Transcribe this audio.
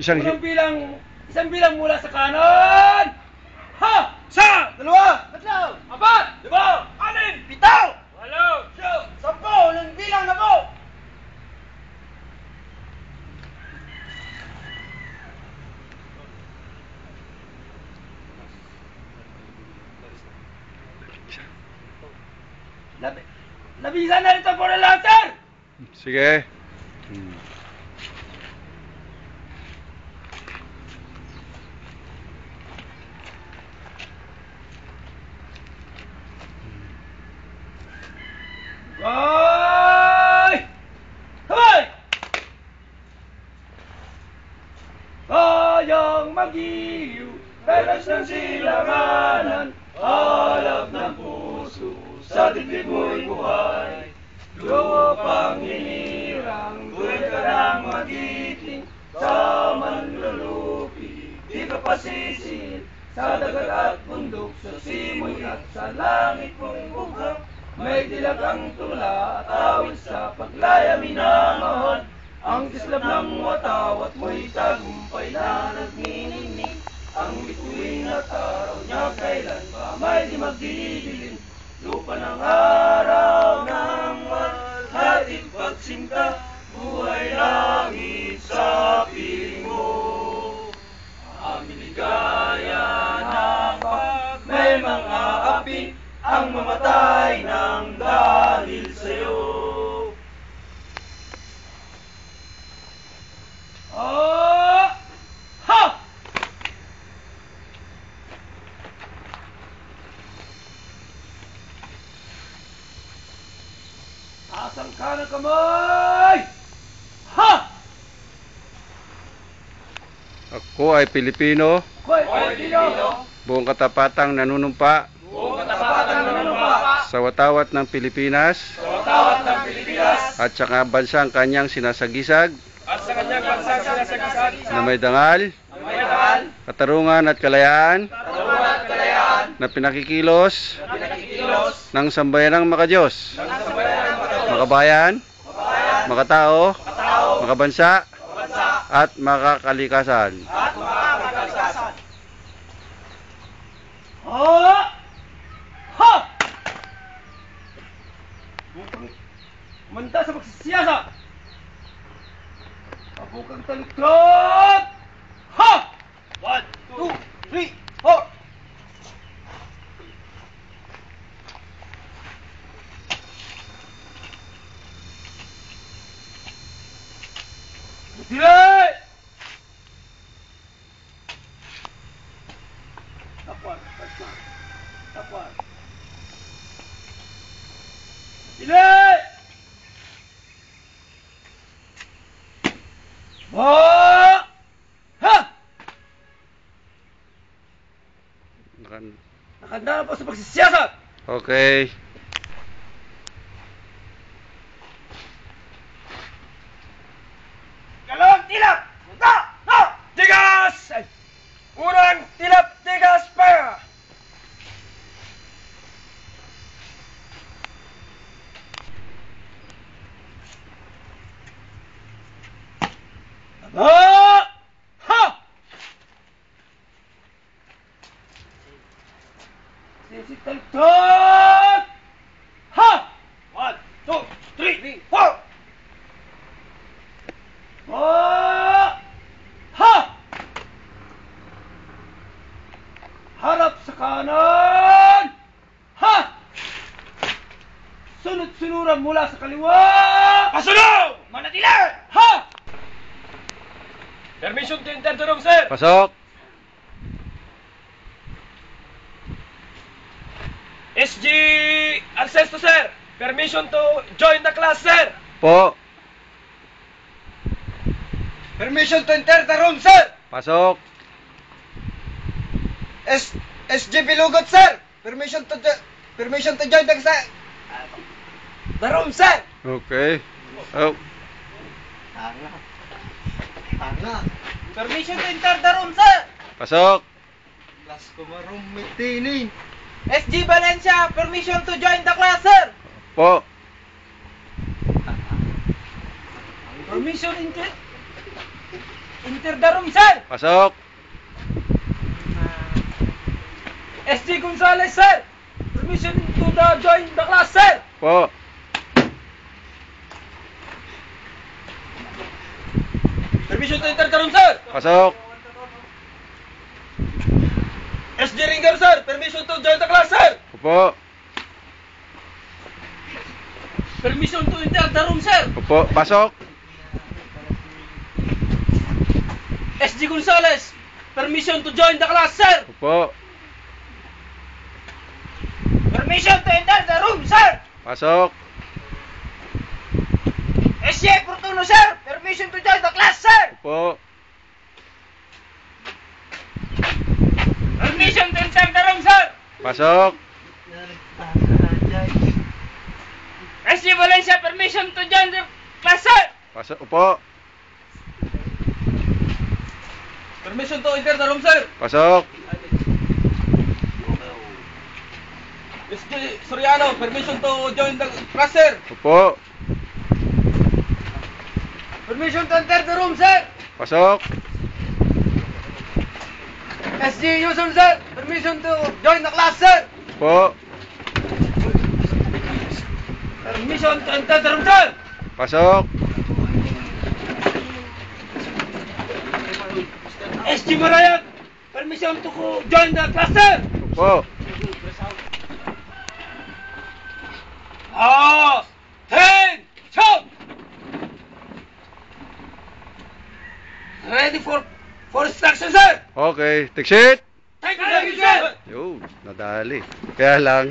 Isang bilang mula sa kanan. Ha! Sa! Dalawa! Tatlo! Apat! Lima! Anim! Pito! Walo! Siyam! Sampo! Nang bilang ako! Labisan na rito po na lahat, sir! Sige. Hoy! Hoy! Kayang mag-iiw, pelas ng silanganan, alab ng puso, sa dibdib mo'y buhay. Lupang hinirang, tuwid ka ng magiting, sa manlulupi, di ka pasisid, sa dagat at bundok, sa simoy at sa langit mong bughang. May dilag ang tula at awit sa paglaya minamahal. Ang kislap ng watawat mo'y tagumpay na nagniningning. Ang bituin at araw niya kailan pa may di magdidilim. Lupa ng araw ng walhatid pagsinta, buhay langit sa piling mo. Aming ligaya na pag may mga api, ang mamatay ng dahil sa'yo. Oh! Ha! Asang ka ng kamay! Ha! Ako ay Pilipino, buong katapatang nanunumpa sa watawat ng Pilipinas at sa bansang kanyang sinasagisag na may dangal, katarungan at kalayaan na pinakikilos ng sambayanang makadiyos, makabayan, makatao, makabansa at makakalikasan. Ha! Manda sa pagsisiyasa! Abukang taluktot! Ha! 1, 2, 3, 4! Delay! Tapos, tapos. Delay! Ha! Nakanda na po sa pagsisiyasat! Okay. Kalawang tilap! Punta! Ha! Tigas! Unang tilap, tigas pa! Ha! Sisig taluktot! Ha! 1, 2, 3, 4! Ha! Harap sa kanan! Ha! Sunod-sunuran mula sa kaliwa! Pasunod! Manatili! Ha! Permission to enter the room, sir! Pasok. SG Arcesto, sir! Permission to join the class, sir! Po. Permission to enter the room, sir! Pasok. SG Bilugot, sir! Permission to join the room, sir! Okay. Oh. Permission to enter the room, sir! Pasok. Class ko marong mitini. SG Valencia, permission to join the class, sir! Po. Permission enter the room, sir. Pasok. SG Gonzales, sir. Permission to join the class, sir. Po. Permission to enter the room, sir. Pasok. SG Ringer, sir. Permission to join the class, sir. Opo. Permission to enter the room, sir. Opo. Pasok. SG Gonzales. Permission to join the class, sir. Opo. Permission to enter the room, sir. Pasok. SG Fortuno, sir. Permission to join the class, sir. Opo. Permission to enter the room, sir. Pasok. SG Valencia, permission to join the class, sir. Pasok. Opo. Permission to enter the room, sir. Pasok. SG Soriano, permission to join the class, sir. Opo. Permission to enter the room, sir. Pasok. SG Yusun, sir. Permission to join the class, sir. Opo. Permission to enter the room, sir. Pasok. SG Marayat, permission to join the class, sir. Opo. Attention! Ready for instruction, sir. Okay. Take seat. Thank you, sir. Yo, nadali. Kaya lang,